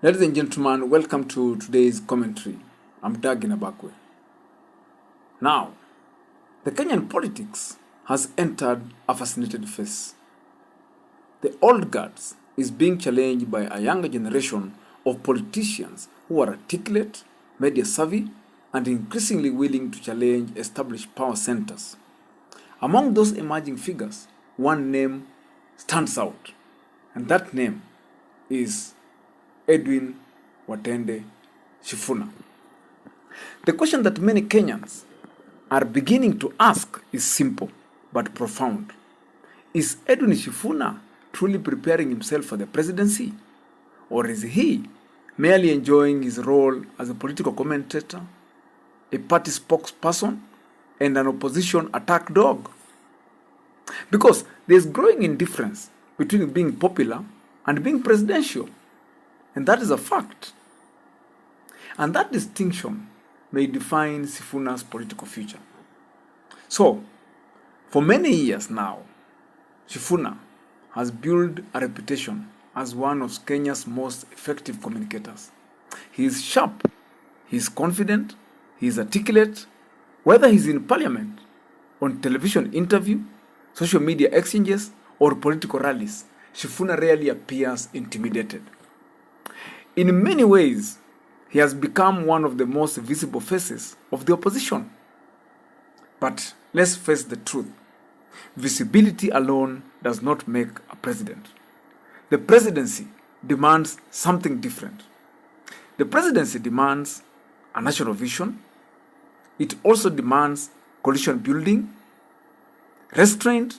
Ladies and gentlemen, welcome to today's commentary. I'm Doug Inabakwe. Now, the Kenyan politics has entered a fascinating phase. The old guards is being challenged by a younger generation of politicians who are articulate, media savvy, and increasingly willing to challenge established power centers. Among those emerging figures, one name stands out, and that name is Edwin Sifuna. The question that many Kenyans are beginning to ask is simple but profound. Is Edwin Sifuna truly preparing himself for the presidency? Or is he merely enjoying his role as a political commentator, a party spokesperson, and an opposition attack dog? Because there's growing indifference between being popular and being presidential. And that is a fact. And that distinction may define Sifuna's political future. So, for many years now, Sifuna has built a reputation as one of Kenya's most effective communicators. He is sharp, he is confident, he is articulate. Whether he's in parliament, on television interview, social media exchanges, or political rallies, Sifuna rarely appears intimidated. In many ways, he has become one of the most visible faces of the opposition. But let's face the truth. Visibility alone does not make a president. The presidency demands something different. The presidency demands a national vision. It also demands coalition building, restraint,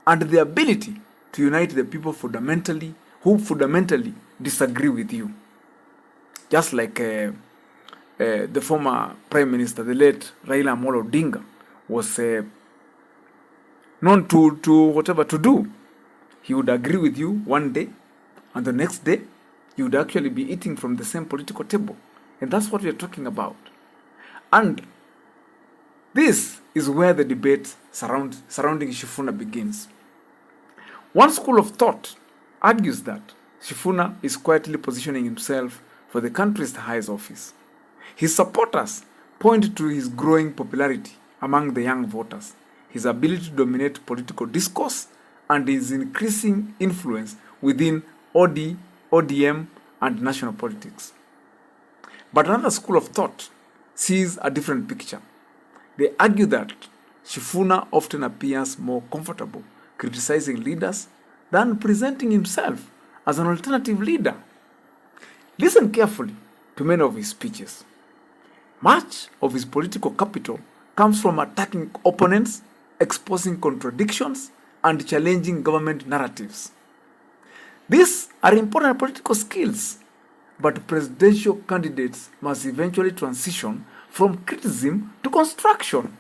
and the ability to unite the people who fundamentally disagree with you. Just like the former Prime Minister, the late Raila Amolo Odinga, was known to do. He would agree with you one day, and the next day, you would actually be eating from the same political table. And that's what we are talking about. And this is where the debate surrounding Sifuna begins. One school of thought argues that Sifuna is quietly positioning himself for the country's highest office. His supporters point to his growing popularity among the young voters, his ability to dominate political discourse, and his increasing influence within ODM, and national politics. But another school of thought sees a different picture. They argue that Sifuna often appears more comfortable criticizing leaders than presenting himself as an alternative leader. Listen carefully to many of his speeches. Much of his political capital comes from attacking opponents, exposing contradictions, and challenging government narratives. These are important political skills, but presidential candidates must eventually transition from criticism to construction.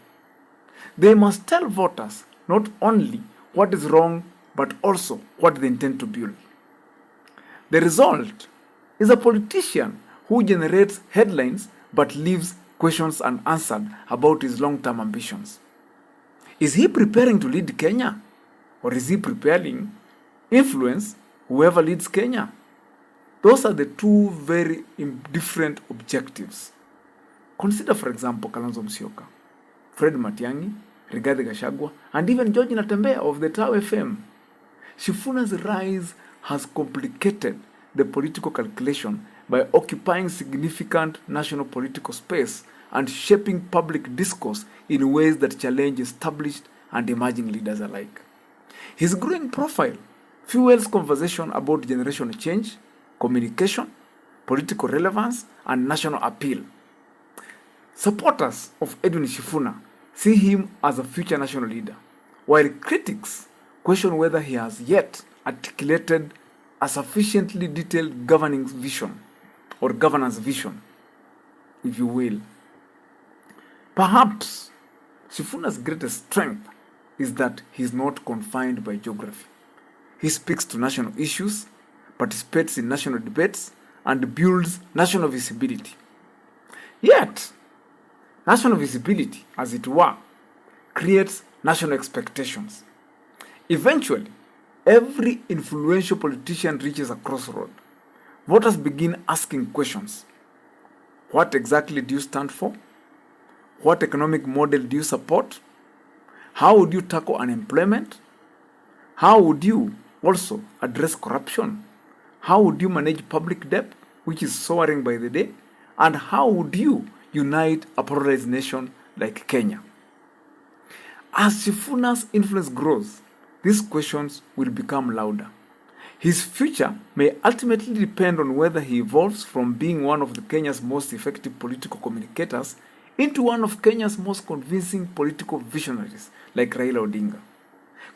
They must tell voters not only what is wrong, but also what they intend to build. The result is a politician who generates headlines but leaves questions unanswered about his long-term ambitions. Is he preparing to lead Kenya? Or is he preparing influence whoever leads Kenya? Those are the two very different objectives. Consider, for example, Kalonzo Musyoka, Fred Matiang'i, Rigathi Gachagua, and even George Natembeya of the Tao FM. Sifuna's rise has complicated the political calculation by occupying significant national political space and shaping public discourse in ways that challenge established and emerging leaders alike. His growing profile fuels conversation about generational change, communication, political relevance, and national appeal. Supporters of Edwin Sifuna see him as a future national leader, while critics question whether he has yet articulated a sufficiently detailed governance vision, if you will. Perhaps Sifuna's greatest strength is that he is not confined by geography. He speaks to national issues, participates in national debates, and builds national visibility. Yet, national visibility, as it were, creates national expectations. Eventually, every influential politician reaches a crossroad. voters begin asking questions. What exactly do you stand for? What economic model do you support? How would you tackle unemployment? How would you also address corruption? How would you manage public debt, which is soaring by the day? And how would you unite a polarized nation like Kenya? As Sifuna's influence grows, these questions will become louder. His future may ultimately depend on whether he evolves from being one of Kenya's most effective political communicators into one of Kenya's most convincing political visionaries like Raila Odinga.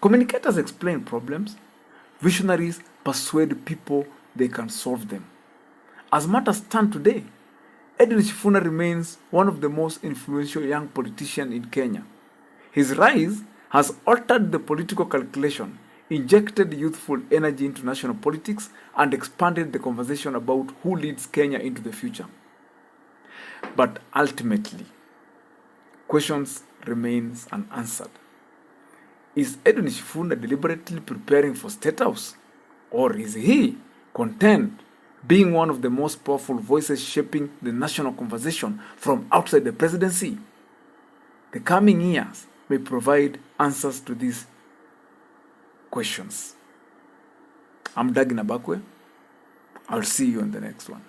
Communicators explain problems, visionaries persuade people they can solve them. As matters stand today, Edwin Sifuna remains one of the most influential young politicians in Kenya. His rise has altered the political calculation, injected youthful energy into national politics, and expanded the conversation about who leads Kenya into the future. But ultimately, questions remains unanswered. Is Edwin Sifuna deliberately preparing for State House? Or is he content being one of the most powerful voices shaping the national conversation from outside the presidency? The coming years may provide answers to these questions. I'm Dagi Nabakwe. I'll see you in the next one.